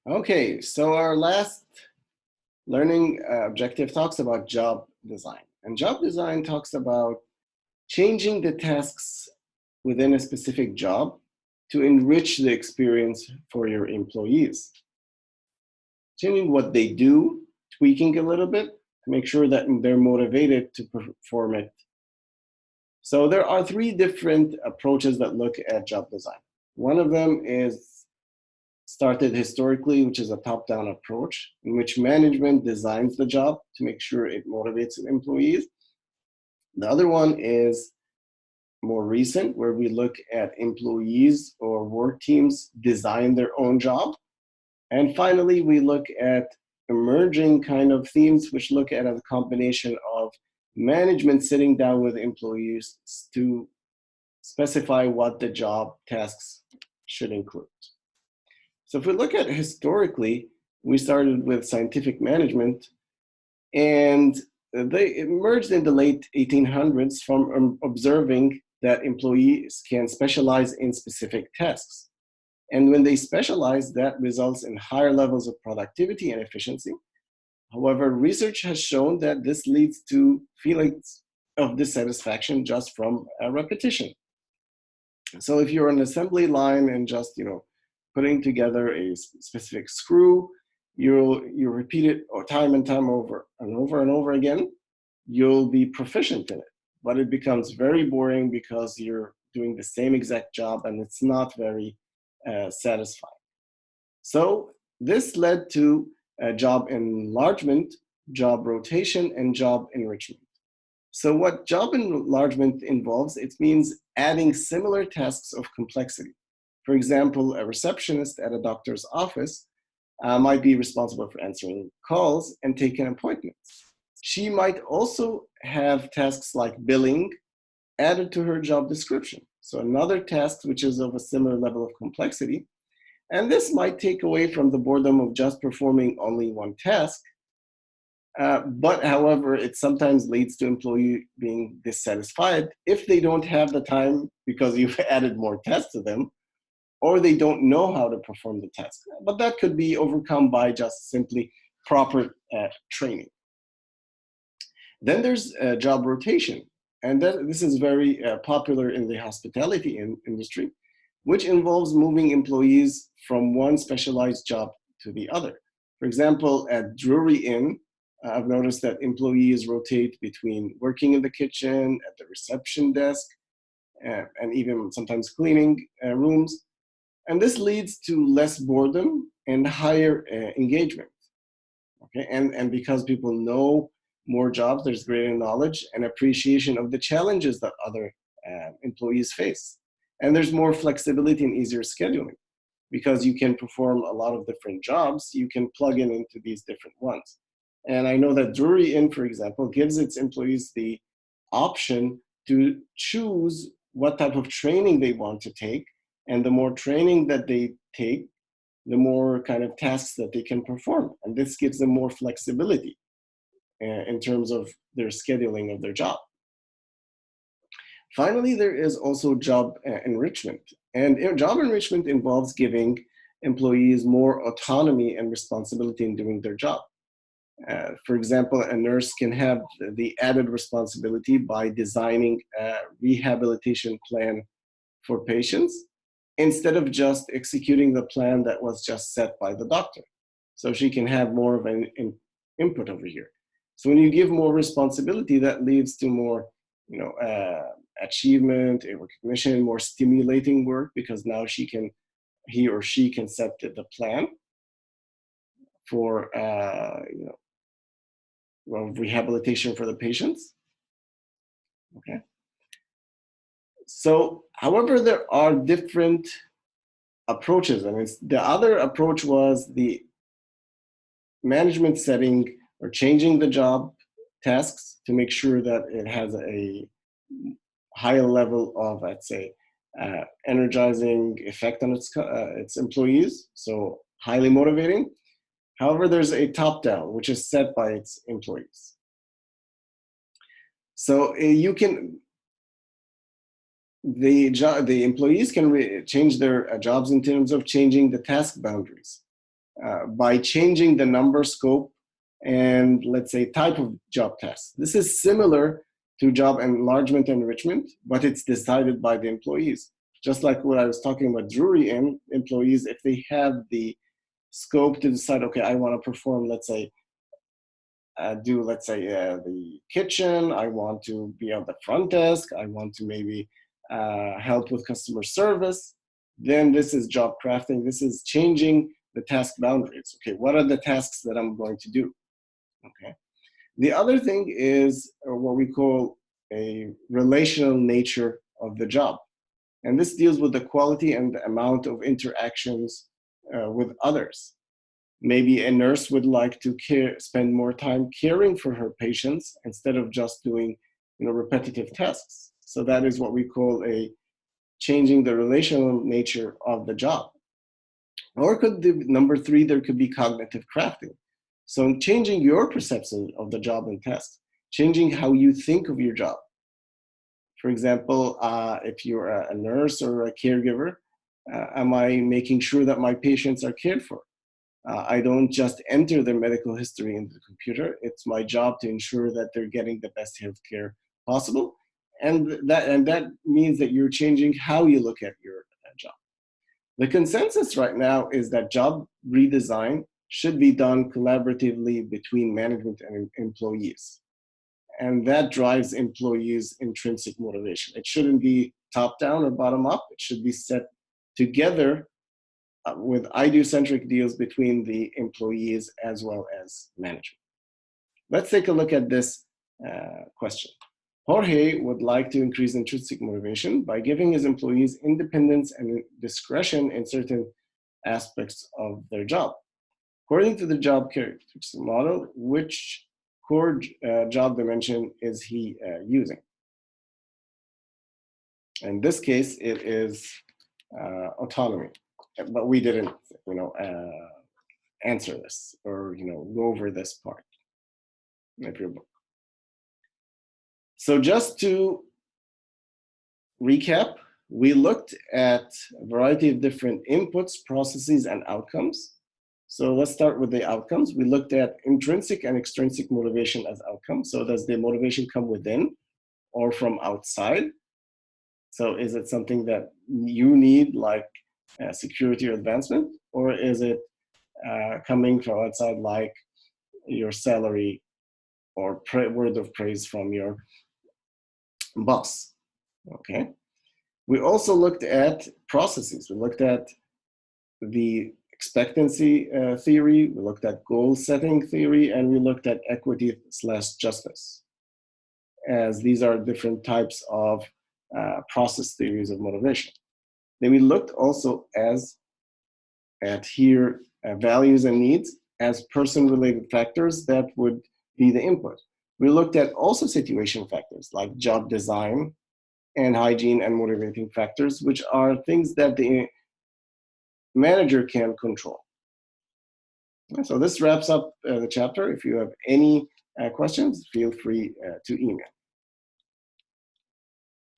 Okay, so our last learning objective talks about job design. And job design talks about changing the tasks within a specific job to enrich the experience for your employees. Changing what they do, tweaking a little bit to make sure that they're motivated to perform it. So there are three different approaches that look at job design. One of them is started historically, which is a top-down approach in which management designs the job to make sure it motivates employees. The other one is more recent, where we look at employees or work teams design their own job. And finally, we look at emerging kind of themes, which look at a combination of management sitting down with employees to specify what the job tasks should include. So if we look at historically, we started with scientific management, and they emerged in the late 1800s from observing that employees can specialize in specific tasks. And when they specialize, that results in higher levels of productivity and efficiency. However, research has shown that this leads to feelings of dissatisfaction just from repetition. So if you're on an assembly line and just putting together a specific screw, you repeat it time and time over and over and over again, you'll be proficient in it. But it becomes very boring because you're doing the same exact job and it's not very satisfying. So this led to job enlargement, job rotation, and job enrichment. So what job enlargement involves, it means adding similar tasks of complexity. For example, a receptionist at a doctor's office might be responsible for answering calls and taking appointments. She might also have tasks like billing added to her job description. So another task which is of a similar level of complexity. And this might take away from the boredom of just performing only one task. But however, it sometimes leads to employee being dissatisfied if they don't have the time because you've added more tasks to them, or they don't know how to perform the task. But that could be overcome by just simply proper training. Then there's job rotation. And this is very popular in the hospitality industry, which involves moving employees from one specialized job to the other. For example, at Drury Inn, I've noticed that employees rotate between working in the kitchen, at the reception desk, and even sometimes cleaning rooms. And this leads to less boredom and higher engagement. Okay, and because people know more jobs, there's greater knowledge and appreciation of the challenges that other employees face. And there's more flexibility and easier scheduling because you can perform a lot of different jobs. You can plug in into these different ones. And I know that Drury Inn, for example, gives its employees the option to choose what type of training they want to take. And the more training that they take, the more kind of tasks that they can perform. And this gives them more flexibility in terms of their scheduling of their job. Finally, there is also job enrichment. And job enrichment involves giving employees more autonomy and responsibility in doing their job. For example, a nurse can have the added responsibility by designing a rehabilitation plan for patients instead of just executing the plan that was just set by the doctor. So she can have more of an input over here. So when you give more responsibility, that leads to more, achievement, recognition, more stimulating work because now he or she can set the plan for, rehabilitation for the patients. Okay. So, however, there are different approaches. I mean, the other approach was the management setting or changing the job tasks to make sure that it has a higher level of, let's say, energizing effect on its employees. So highly motivating. However, there's a top-down, which is set by its employees. So the employees can change their jobs in terms of changing the task boundaries. by changing the number, scope, and let's say type of job tasks. This is similar to job enlargement and enrichment, but it's decided by the employees. Just like what I was talking about Drury in employees, if they have the scope to decide, okay, I want to perform, let's say, the kitchen, I want to be on the front desk, I want to maybe help with customer service, then this is job crafting. This is changing the task boundaries. Okay, what are the tasks that I'm going to do? Okay. The other thing is what we call a relational nature of the job. And this deals with the quality and the amount of interactions with others. Maybe a nurse would like to spend more time caring for her patients instead of just doing repetitive tasks. So that is what we call a changing the relational nature of the job. Or could the number three, there could be cognitive crafting. So changing your perception of the job and task, changing how you think of your job. For example, if you're a nurse or a caregiver, am I making sure that my patients are cared for? I don't just enter their medical history into the computer. It's my job to ensure that they're getting the best health care possible. And that means that you're changing how you look at your job. The consensus right now is that job redesign should be done collaboratively between management and employees. And that drives employees' intrinsic motivation. It shouldn't be top down or bottom up. It should be set together with idiocentric deals between the employees as well as management. Let's take a look at this question. Jorge would like to increase intrinsic motivation by giving his employees independence and discretion in certain aspects of their job. According to the job characteristics model, which core job dimension is he using? In this case, it is autonomy, but we didn't, answer this or go over this part of your book. So just to recap, we looked at a variety of different inputs, processes, and outcomes. So let's start with the outcomes. We looked at intrinsic and extrinsic motivation as outcomes. So does the motivation come within or from outside? So is it something that you need, like security or advancement, or is it coming from outside, like your salary or word of praise from your boss? Okay. We also looked at processes. We looked at the expectancy theory, we looked at goal setting theory, and we looked at equity/justice, as these are different types of process theories of motivation. Then we looked also at here values and needs as person-related factors that would be the input. We looked at also situation factors like job design and hygiene and motivating factors, which are things that the manager can control. So this wraps up the chapter. If you have any questions, feel free to email.